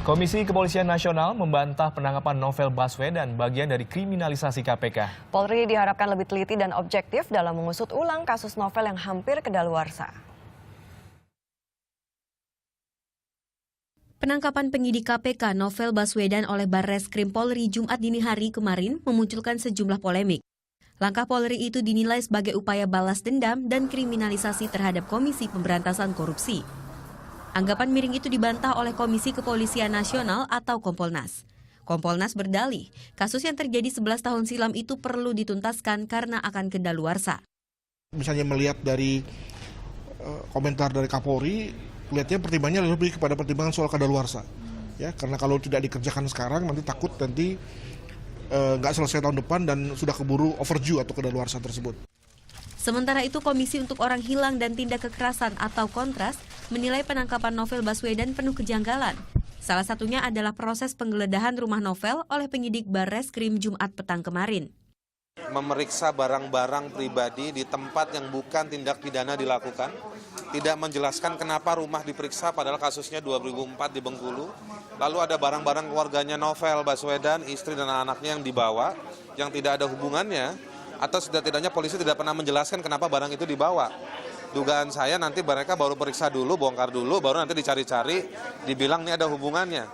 Komisi Kepolisian Nasional membantah penangkapan Novel Baswedan bagian dari kriminalisasi KPK. Polri diharapkan lebih teliti dan objektif dalam mengusut ulang kasus novel yang hampir kedaluarsa. Penangkapan penyidik KPK Novel Baswedan oleh Barreskrim Polri Jumat dini hari kemarin memunculkan sejumlah polemik. Langkah Polri itu dinilai sebagai upaya balas dendam dan kriminalisasi terhadap Komisi Pemberantasan Korupsi. Anggapan miring itu dibantah oleh Komisi Kepolisian Nasional atau Kompolnas. Kompolnas berdalih, kasus yang terjadi 11 tahun silam itu perlu dituntaskan karena akan kedaluarsa. Misalnya melihat dari komentar dari Kapolri, lihatnya pertimbangannya lebih kepada pertimbangan soal kedaluarsa. Ya, karena kalau tidak dikerjakan sekarang nanti takut nggak selesai tahun depan dan sudah keburu overdue atau kedaluarsa tersebut. Sementara itu, Komisi untuk Orang Hilang dan Tindak Kekerasan atau Kontras menilai penangkapan Novel Baswedan penuh kejanggalan. Salah satunya adalah proses penggeledahan rumah Novel oleh penyidik Barreskrim Jumat petang kemarin. Memeriksa barang-barang pribadi di tempat yang bukan tindak pidana dilakukan, tidak menjelaskan kenapa rumah diperiksa padahal kasusnya 2004 di Bengkulu. Lalu ada barang-barang keluarganya Novel Baswedan, istri dan anaknya yang dibawa, yang tidak ada hubungannya, atau setidak-tidaknya polisi tidak pernah menjelaskan kenapa barang itu dibawa. Dugaan saya nanti mereka baru periksa dulu, bongkar dulu, baru nanti dicari-cari, dibilang ini ada hubungannya.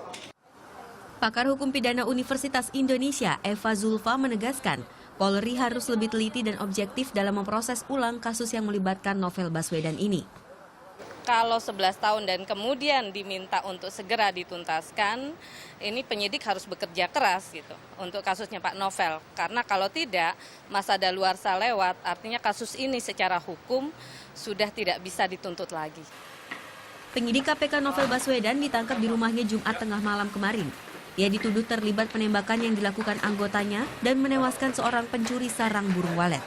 Pakar Hukum Pidana Universitas Indonesia, Eva Zulfa menegaskan, Polri harus lebih teliti dan objektif dalam memproses ulang kasus yang melibatkan Novel Baswedan ini. Kalau 11 tahun dan kemudian diminta untuk segera dituntaskan, ini penyidik harus bekerja keras gitu untuk kasusnya Pak Novel. Karena kalau tidak, masa daluarsa lewat, artinya kasus ini secara hukum sudah tidak bisa dituntut lagi. Penyidik KPK Novel Baswedan ditangkap di rumahnya Jumat tengah malam kemarin. Ia dituduh terlibat penembakan yang dilakukan anggotanya dan menewaskan seorang pencuri sarang burung walet.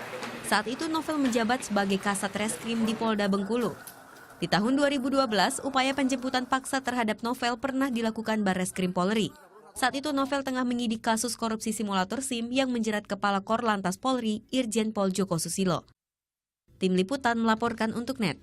Saat itu Novel menjabat sebagai Kasat Reskrim di Polda Bengkulu. Di tahun 2012, upaya penjemputan paksa terhadap Novel pernah dilakukan Barreskrim Polri. Saat itu Novel tengah menyidik kasus korupsi simulator SIM yang menjerat Kepala Korlantas Polri, Irjen Pol Joko Susilo. Tim Liputan melaporkan untuk NET.